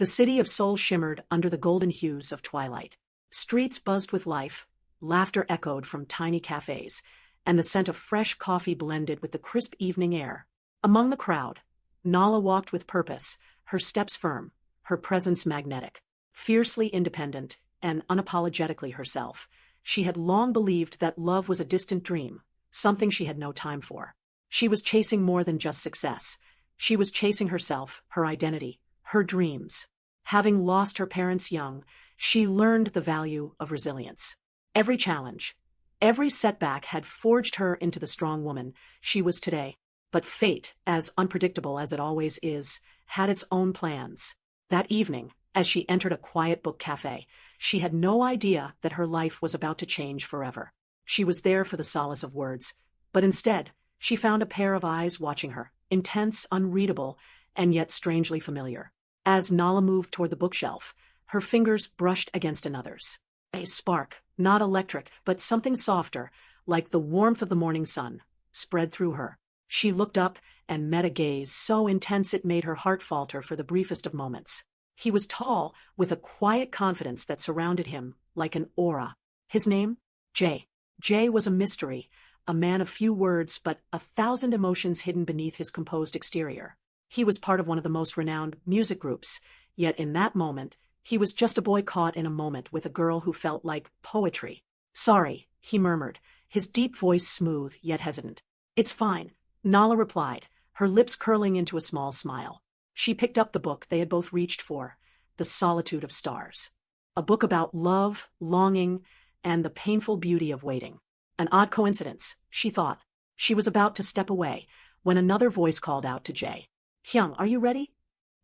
The city of Seoul shimmered under the golden hues of twilight. Streets buzzed with life, laughter echoed from tiny cafes, and the scent of fresh coffee blended with the crisp evening air. Among the crowd, Nala walked with purpose, her steps firm, her presence magnetic. Fiercely independent and unapologetically herself, she had long believed that love was a distant dream, something she had no time for. She was chasing more than just success. She was chasing herself, her identity, her dreams. Having lost her parents young, she learned the value of resilience. Every challenge, every setback had forged her into the strong woman she was today. But fate, as unpredictable as it always is, had its own plans. That evening, as she entered a quiet book cafe, she had no idea that her life was about to change forever. She was there for the solace of words, but instead, she found a pair of eyes watching her, intense, unreadable, and yet strangely familiar. As Nala moved toward the bookshelf, her fingers brushed against another's. A spark, not electric, but something softer, like the warmth of the morning sun, spread through her. She looked up and met a gaze so intense it made her heart falter for the briefest of moments. He was tall, with a quiet confidence that surrounded him like an aura. His name? Jay. Jay was a mystery, a man of few words but 1,000 emotions hidden beneath his composed exterior. He was part of one of the most renowned music groups, yet in that moment, he was just a boy caught in a moment with a girl who felt like poetry. "Sorry," he murmured, his deep voice smooth yet hesitant. "It's fine," Nala replied, her lips curling into a small smile. She picked up the book they had both reached for, The Solitude of Stars. A book about love, longing, and the painful beauty of waiting. An odd coincidence, she thought. She was about to step away, when another voice called out to Jay. "Hyung, are you ready?"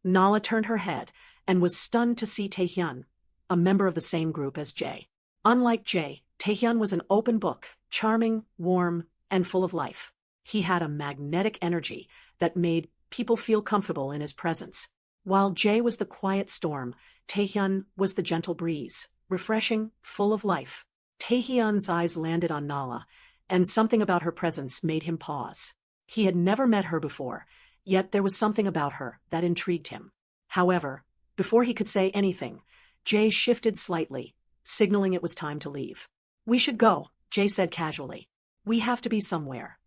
Nala turned her head, and was stunned to see Taehyun, a member of the same group as Jay. Unlike Jay, Taehyun was an open book, charming, warm, and full of life. He had a magnetic energy that made people feel comfortable in his presence. While Jay was the quiet storm, Taehyun was the gentle breeze, refreshing, full of life. Taehyun's eyes landed on Nala, and something about her presence made him pause. He had never met her before, yet there was something about her that intrigued him. However, before he could say anything, Jay shifted slightly, signaling it was time to leave. "We should go," Jay said casually. "We have to be somewhere."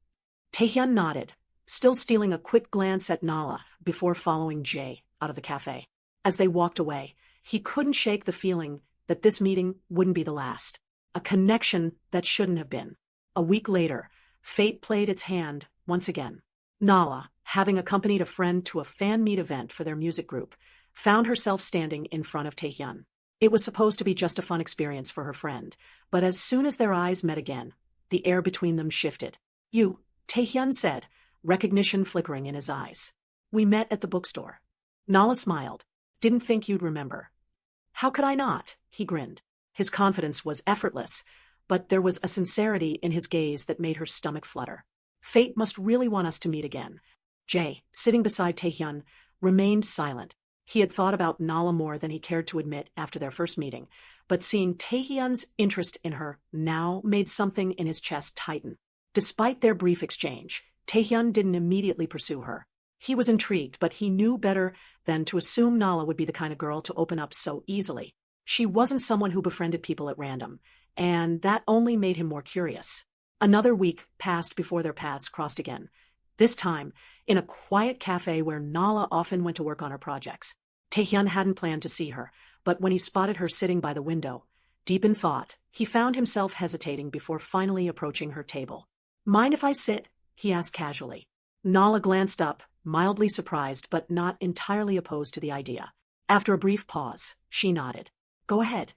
Taehyun nodded, still stealing a quick glance at Nala before following Jay out of the cafe. As they walked away, he couldn't shake the feeling that this meeting wouldn't be the last. A connection that shouldn't have been. A week later, fate played its hand once again. Nala, having accompanied a friend to a fan-meet event for their music group, found herself standing in front of Taehyun. It was supposed to be just a fun experience for her friend, but as soon as their eyes met again, the air between them shifted. "You," Taehyun said, recognition flickering in his eyes. "We met at the bookstore." Nala smiled. "Didn't think you'd remember." "How could I not?" he grinned. His confidence was effortless, but there was a sincerity in his gaze that made her stomach flutter. Fate must really want us to meet again. Jay, sitting beside Taehyun, remained silent. He had thought about Nala more than he cared to admit after their first meeting, but seeing Taehyun's interest in her now made something in his chest tighten. Despite their brief exchange, Taehyun didn't immediately pursue her. He was intrigued, but he knew better than to assume Nala would be the kind of girl to open up so easily. She wasn't someone who befriended people at random, and that only made him more curious. Another week passed before their paths crossed again, this time in a quiet cafe where Nala often went to work on her projects. Taehyun hadn't planned to see her, but when he spotted her sitting by the window, deep in thought, he found himself hesitating before finally approaching her table. "Mind if I sit?" he asked casually. Nala glanced up, mildly surprised but not entirely opposed to the idea. After a brief pause, she nodded. "Go ahead."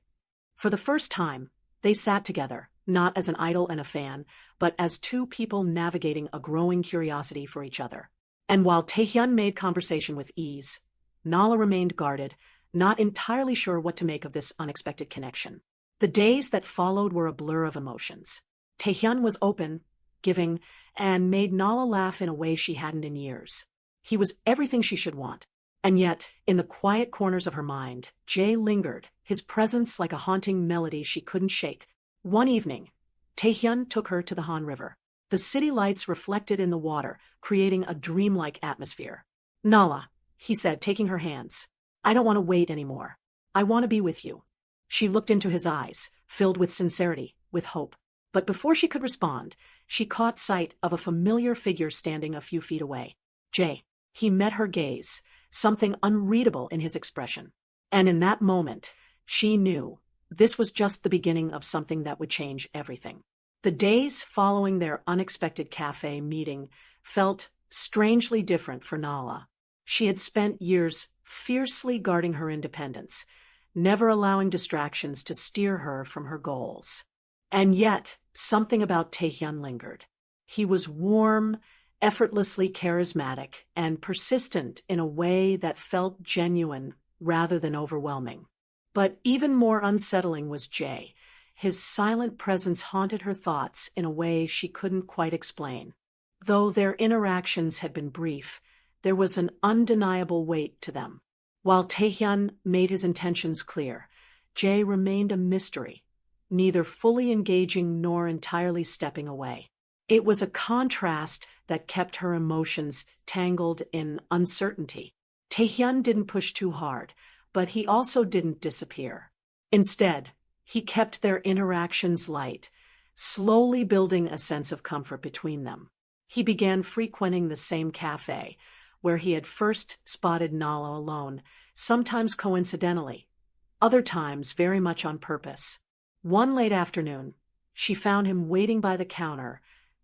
For the first time, they sat together, not as an idol and a fan, but as two people navigating a growing curiosity for each other. And while Taehyun made conversation with ease, Nala remained guarded, not entirely sure what to make of this unexpected connection. The days that followed were a blur of emotions. Taehyun was open, giving, and made Nala laugh in a way she hadn't in years. He was everything she should want. And yet, in the quiet corners of her mind, Jay lingered, his presence like a haunting melody she couldn't shake. One evening, Taehyun took her to the Han River. The city lights reflected in the water, creating a dreamlike atmosphere. "Nala," he said, taking her hands. I don't want to wait anymore. I want to be with you. She looked into his eyes, filled with sincerity, with hope. But before she could respond, she caught sight of a familiar figure standing a few feet away. Jay. He met her gaze, something unreadable in his expression. And in that moment, she knew this was just the beginning of something that would change everything. The days following their unexpected cafe meeting felt strangely different for Nala. She had spent years fiercely guarding her independence, never allowing distractions to steer her from her goals. And yet, something about Taehyun lingered. He was warm, effortlessly charismatic, and persistent in a way that felt genuine rather than overwhelming. But even more unsettling was Jay. His silent presence haunted her thoughts in a way she couldn't quite explain. Though their interactions had been brief, there was an undeniable weight to them. While Taehyun made his intentions clear, Jay remained a mystery, neither fully engaging nor entirely stepping away. It was a contrast that kept her emotions tangled in uncertainty. Taehyun didn't push too hard, but he also didn't disappear. Instead, he kept their interactions light, slowly building a sense of comfort between them. He began frequenting the same cafe, where he had first spotted Nala alone, sometimes coincidentally, other times very much on purpose. One late afternoon, she found him waiting by the counter,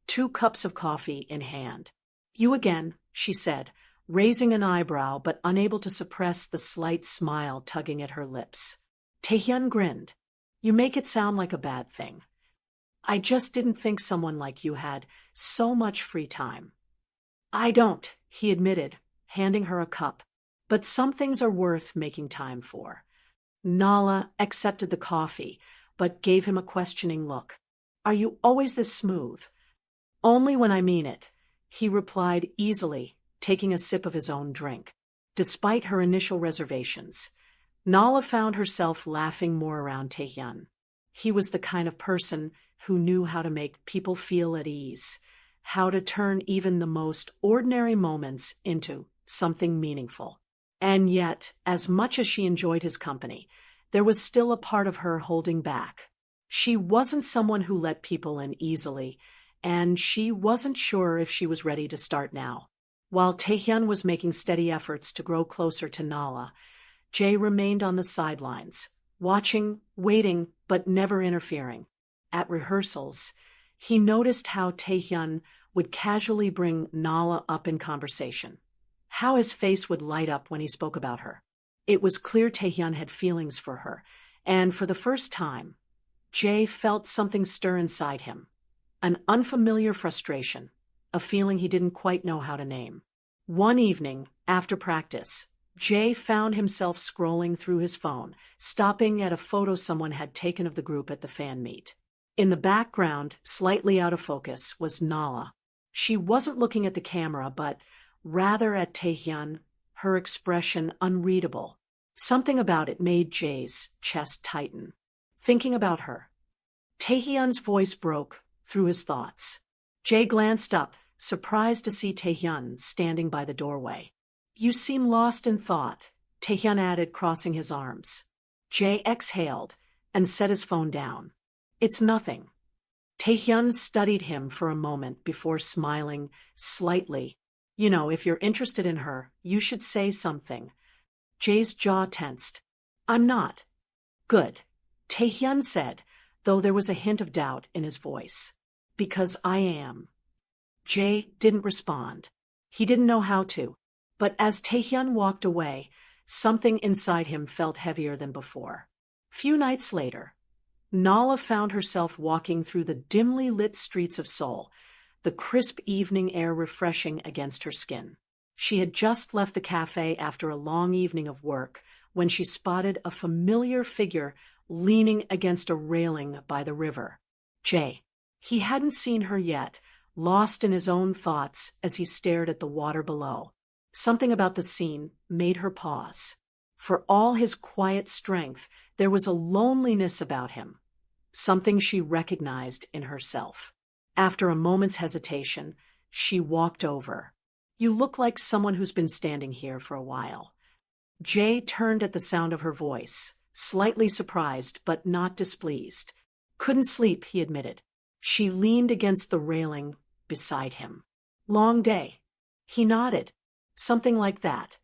2 cups of coffee in hand. "You again," she said, raising an eyebrow but unable to suppress the slight smile tugging at her lips. Taehyun grinned. "You make it sound like a bad thing. I just didn't think someone like you had so much free time." "I don't," he admitted, handing her a cup. "But some things are worth making time for." Nala accepted the coffee, but gave him a questioning look. "Are you always this smooth?" "Only when I mean it," he replied easily, taking a sip of his own drink. Despite her initial reservations, Nala found herself laughing more around Taehyun. He was the kind of person who knew how to make people feel at ease, how to turn even the most ordinary moments into something meaningful. And yet, as much as she enjoyed his company, there was still a part of her holding back. She wasn't someone who let people in easily, and she wasn't sure if she was ready to start now. While Taehyun was making steady efforts to grow closer to Nala, Jay remained on the sidelines, watching, waiting, but never interfering. At rehearsals, he noticed how Taehyun would casually bring Nala up in conversation, how his face would light up when he spoke about her. It was clear Taehyun had feelings for her, and for the first time, Jay felt something stir inside him, an unfamiliar frustration, a feeling he didn't quite know how to name. One evening, after practice, Jay found himself scrolling through his phone, stopping at a photo someone had taken of the group at the fan meet. In the background, slightly out of focus, was Nala. She wasn't looking at the camera, but rather at Taehyun, her expression unreadable. Something about it made Jay's chest tighten. Thinking about her. Taehyun's voice broke through his thoughts. Jay glanced up, surprised to see Taehyun standing by the doorway. "You seem lost in thought," Taehyun added, crossing his arms. Jay exhaled and set his phone down. "It's nothing." Taehyun studied him for a moment before smiling slightly. "You know, if you're interested in her, you should say something." Jay's jaw tensed. "I'm not." "Good," Taehyun said, though there was a hint of doubt in his voice. "Because I am." Jay didn't respond. He didn't know how to. But as Taehyun walked away, something inside him felt heavier than before. Few nights later, Nala found herself walking through the dimly lit streets of Seoul, the crisp evening air refreshing against her skin. She had just left the cafe after a long evening of work when she spotted a familiar figure leaning against a railing by the river. Jay. He hadn't seen her yet, lost in his own thoughts as he stared at the water below. Something about the scene made her pause. For all his quiet strength, there was a loneliness about him, something she recognized in herself. After a moment's hesitation, she walked over. "You look like someone who's been standing here for a while." Jay turned at the sound of her voice, slightly surprised but not displeased. Couldn't sleep, he admitted. She leaned against the railing beside him. Long day. He nodded. Something like that.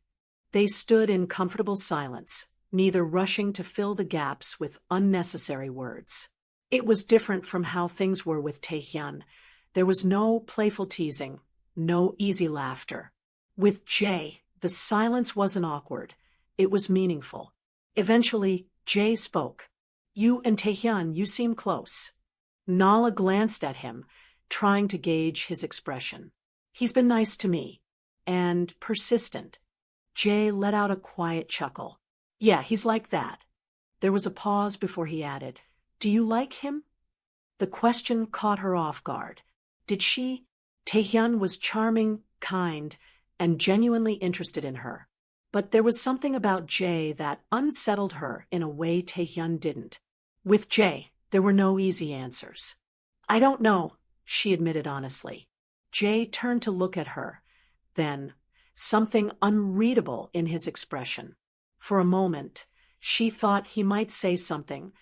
They stood in comfortable silence, neither rushing to fill the gaps with unnecessary words. It was different from how things were with Taehyun. There was no playful teasing, no easy laughter. With Jay, the silence wasn't awkward. It was meaningful. Eventually, Jay spoke. You and Taehyun, you seem close. Nala glanced at him, trying to gauge his expression. He's been nice to me. And persistent. Jay let out a quiet chuckle. Yeah, he's like that. There was a pause before he added, Do you like him? The question caught her off guard. Did she? Taehyun was charming, kind, and genuinely interested in her. But there was something about Jay that unsettled her in a way Taehyun didn't. With Jay, there were no easy answers. I don't know, she admitted honestly. Jay turned to look at her. Then, something unreadable in his expression. For a moment, she thought he might say something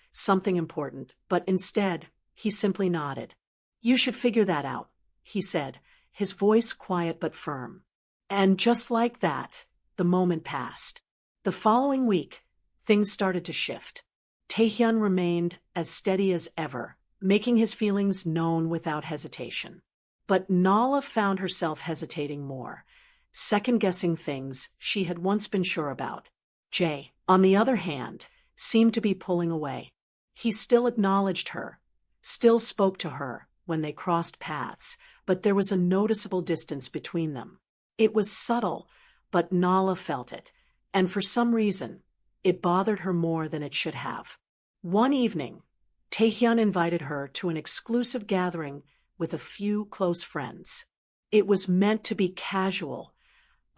important, but instead, he simply nodded. You should figure that out, he said, his voice quiet but firm. And just like that, the moment passed. The following week, things started to shift. Taehyun remained as steady as ever, making his feelings known without hesitation. But Nala found herself hesitating more, second-guessing things she had once been sure about. Jay, on the other hand, seemed to be pulling away. He still acknowledged her, still spoke to her when they crossed paths, but there was a noticeable distance between them. It was subtle, but Nala felt it, and for some reason, it bothered her more than it should have. One evening, Taehyun invited her to an exclusive gathering with a few close friends. It was meant to be casual,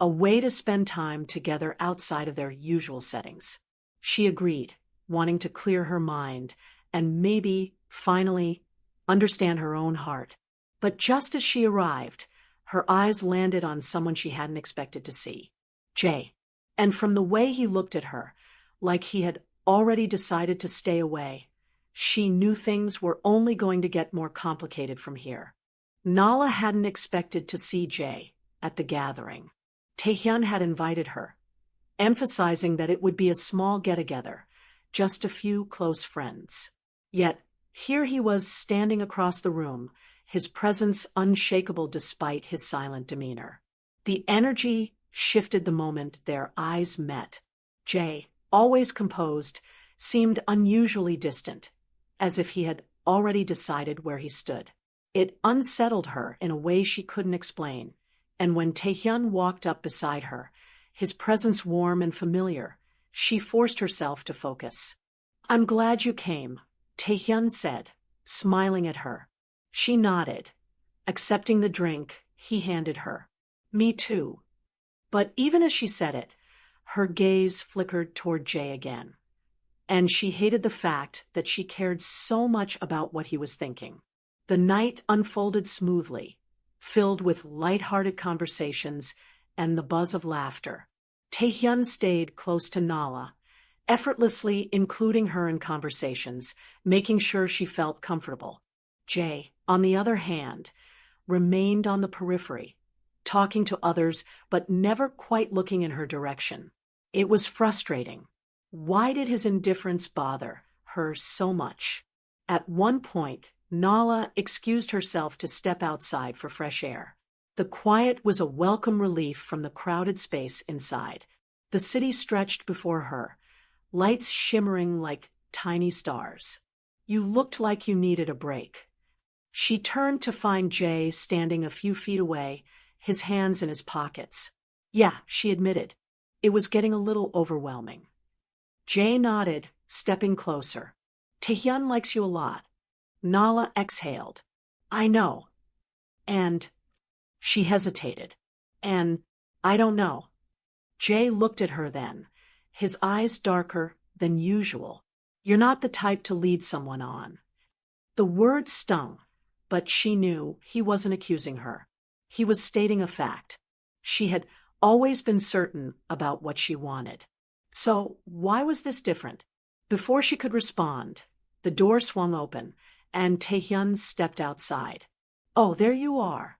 a way to spend time together outside of their usual settings. She agreed, wanting to clear her mind and maybe, finally, understand her own heart. But just as she arrived, her eyes landed on someone she hadn't expected to see. Jay. And from the way he looked at her, like he had already decided to stay away, she knew things were only going to get more complicated from here. Nala hadn't expected to see Jay at the gathering. Taehyun had invited her, emphasizing that it would be a small get-together, just a few close friends. Yet, here he was standing across the room, his presence unshakable despite his silent demeanor. The energy shifted the moment their eyes met. Jay, always composed, seemed unusually distant, as if he had already decided where he stood. It unsettled her in a way she couldn't explain, and when Taehyun walked up beside her, his presence warm and familiar, she forced herself to focus. I'm glad you came, Taehyun said, smiling at her. She nodded, accepting the drink he handed her. Me too. But even as she said it, her gaze flickered toward Jay again. And she hated the fact that she cared so much about what he was thinking. The night unfolded smoothly, filled with light-hearted conversations and the buzz of laughter. Taehyun stayed close to Nala, effortlessly including her in conversations, making sure she felt comfortable. Jay, on the other hand, remained on the periphery, talking to others but never quite looking in her direction. It was frustrating. Why did his indifference bother her so much? At one point, Nala excused herself to step outside for fresh air. The quiet was a welcome relief from the crowded space inside. The city stretched before her, lights shimmering like tiny stars. You looked like you needed a break. She turned to find Jay standing a few feet away, his hands in his pockets. Yeah, she admitted. It was getting a little overwhelming. Jay nodded, stepping closer. Taehyun likes you a lot. Nala exhaled. I know. And she hesitated. And I don't know. Jay looked at her then, his eyes darker than usual. You're not the type to lead someone on. The word stung, but she knew he wasn't accusing her. He was stating a fact. She had always been certain about what she wanted. So, why was this different? Before she could respond, the door swung open, and Taehyun stepped outside. Oh, there you are.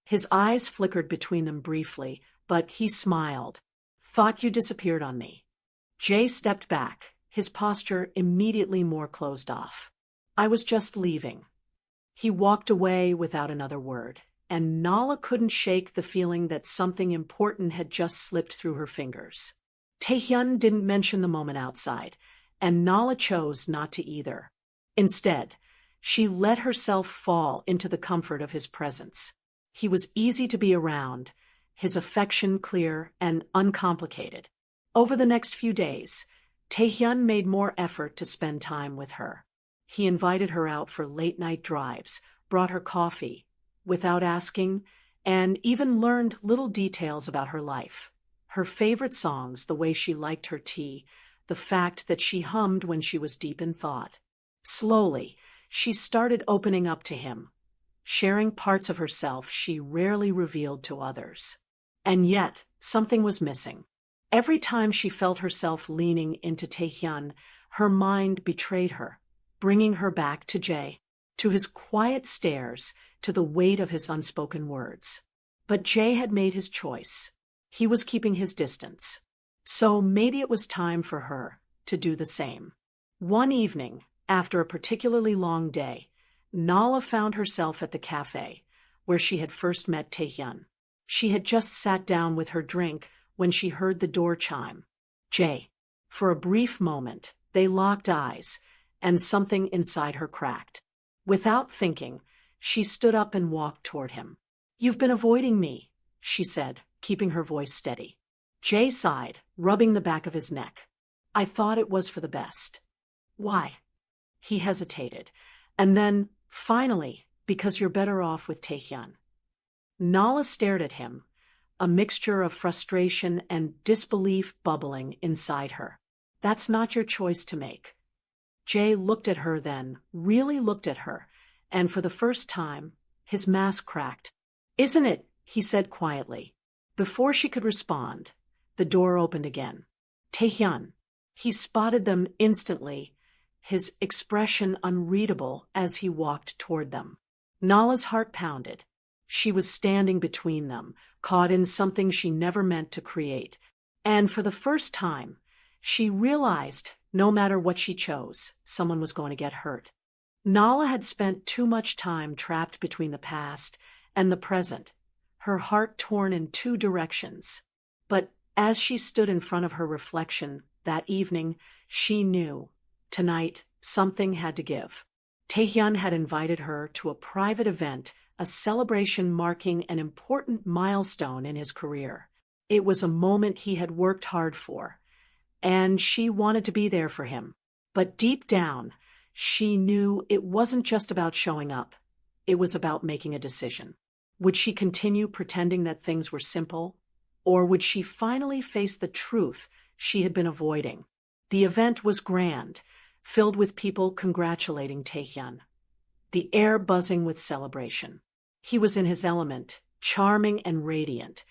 His eyes flickered between them briefly, but he smiled. Thought you disappeared on me. Jae stepped back, his posture immediately more closed off. I was just leaving. He walked away without another word, and Nala couldn't shake the feeling that something important had just slipped through her fingers. Taehyun didn't mention the moment outside, and Nala chose not to either. Instead, she let herself fall into the comfort of his presence. He was easy to be around, his affection clear and uncomplicated. Over the next few days, Taehyun made more effort to spend time with her. He invited her out for late-night drives, brought her coffee, without asking, and even learned little details about her life. Her favorite songs, the way she liked her tea, the fact that she hummed when she was deep in thought. Slowly, she started opening up to him, sharing parts of herself she rarely revealed to others. And yet, something was missing. Every time she felt herself leaning into Taehyun, her mind betrayed her, bringing her back to Jae, to his quiet stares, to the weight of his unspoken words. But Jae had made his choice. He was keeping his distance. So maybe it was time for her to do the same. One evening, after a particularly long day, Nala found herself at the cafe, where she had first met Taehyun. She had just sat down with her drink when she heard the door chime. Jae. For a brief moment, they locked eyes, and something inside her cracked. Without thinking, she stood up and walked toward him. You've been avoiding me, she said, keeping her voice steady. Jae sighed, rubbing the back of his neck. I thought it was for the best. Why? He hesitated, and then, finally, because you're better off with Taehyun. Nala stared at him, a mixture of frustration and disbelief bubbling inside her. That's not your choice to make. Jae looked at her then, really looked at her, and for the first time, his mask cracked. Isn't it? He said quietly. Before she could respond, the door opened again. Taehyun. He spotted them instantly, his expression unreadable as he walked toward them. Nala's heart pounded. She was standing between them, caught in something she never meant to create. And for the first time, she realized no matter what she chose, someone was going to get hurt. Nala had spent too much time trapped between the past and the present, her heart torn in two directions. But as she stood in front of her reflection that evening, she knew, tonight, something had to give. Taehyun had invited her to a private event, a celebration marking an important milestone in his career. It was a moment he had worked hard for, and she wanted to be there for him. But deep down, she knew it wasn't just about showing up. It was about making a decision. Would she continue pretending that things were simple, or would she finally face the truth she had been avoiding? The event was grand, filled with people congratulating Taehyun, the air buzzing with celebration. He was in his element, charming and radiant,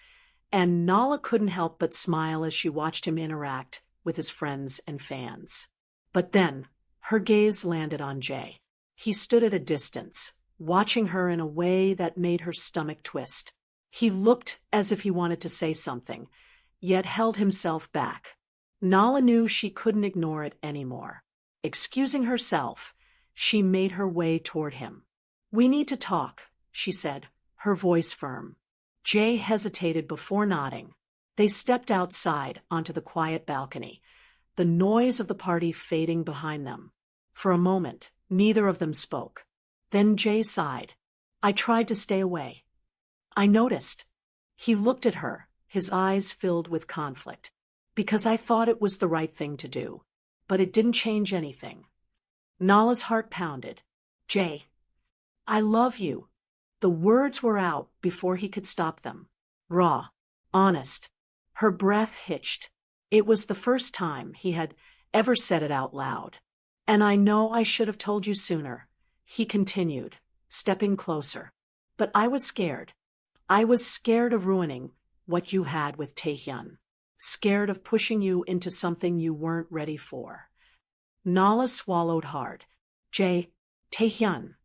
and Nala couldn't help but smile as she watched him interact with his friends and fans. But then, her gaze landed on Jae. He stood at a distance, watching her in a way that made her stomach twist. He looked as if he wanted to say something, yet held himself back. Nala knew she couldn't ignore it anymore. Excusing herself, she made her way toward him. We need to talk, she said, her voice firm. Jae hesitated before nodding. They stepped outside onto the quiet balcony, the noise of the party fading behind them. For a moment, neither of them spoke. Then Jae sighed. I tried to stay away. I noticed. He looked at her, his eyes filled with conflict. Because I thought it was the right thing to do. But it didn't change anything. Nala's heart pounded. Jae. I love you. The words were out before he could stop them. Raw. Honest. Her breath hitched. It was the first time he had ever said it out loud. And I know I should have told you sooner, he continued, stepping closer. But I was scared. I was scared of ruining what you had with Taehyun. scared of pushing you into something you weren't ready for. Nala swallowed hard. Taehyun.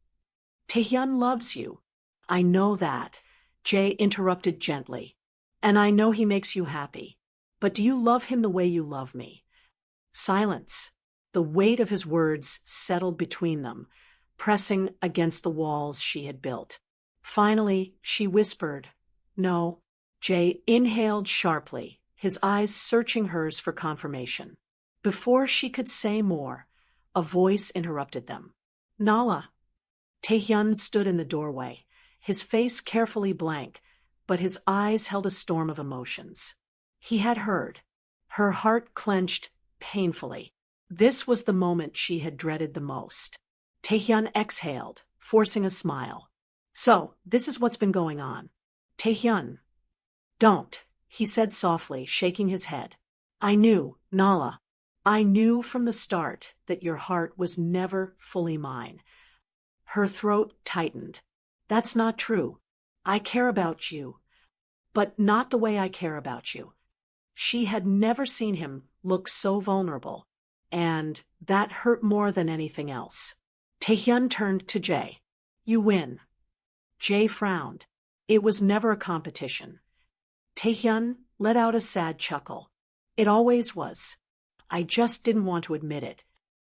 Taehyun loves you. I know that, Jay interrupted gently. And I know he makes you happy. But do you love him the way you love me? Silence. The weight of his words settled between them, pressing against the walls she had built. Finally, she whispered, "No." Jay inhaled sharply, his eyes searching hers for confirmation. Before she could say more, a voice interrupted them. "Nala." Taehyun stood in the doorway, his face carefully blank, but his eyes held a storm of emotions. He had heard. Her heart clenched painfully. This was the moment she had dreaded the most. Taehyun exhaled, forcing a smile. "So, this is what's been going on." "Taehyun." "Don't," he said softly, shaking his head. "I knew, Nala. I knew from the start that your heart was never fully mine." Her throat tightened. "That's not true. I care about you. But not the way I care about you." She had never seen him look so vulnerable, and that hurt more than anything else. Taehyun turned to Jay. "You win." Jay frowned. It was never a competition. Taehyun let out a sad chuckle. "It always was. I just didn't want to admit it."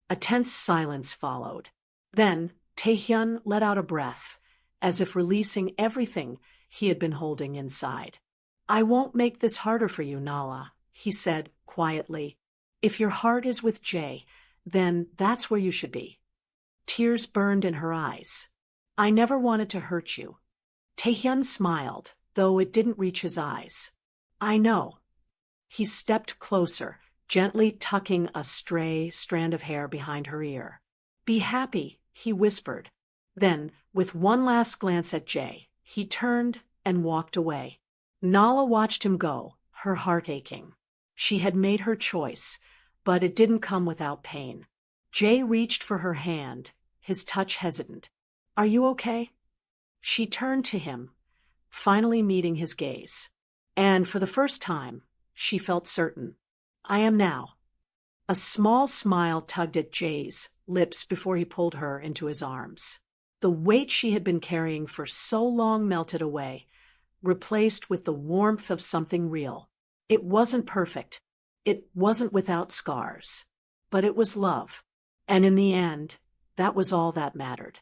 A tense silence followed. Then Taehyun let out a breath, as if releasing everything he had been holding inside. "I won't make this harder for you, Nala," he said quietly. "If your heart is with Jay, then that's where you should be." Tears burned in her eyes. "I never wanted to hurt you." Taehyun smiled, though it didn't reach his eyes. "I know." He stepped closer, gently tucking a stray strand of hair behind her ear. "Be happy," he whispered. Then, with one last glance at Jay, he turned and walked away. Nala watched him go, her heart aching. She had made her choice, but it didn't come without pain. Jay reached for her hand, his touch hesitant. "Are you okay?" She turned to him, finally meeting his gaze. And for the first time, she felt certain. "I am now." A small smile tugged at Jay's lips before he pulled her into his arms. The weight she had been carrying for so long melted away, replaced with the warmth of something real. It wasn't perfect. It wasn't without scars. But it was love. And in the end, that was all that mattered.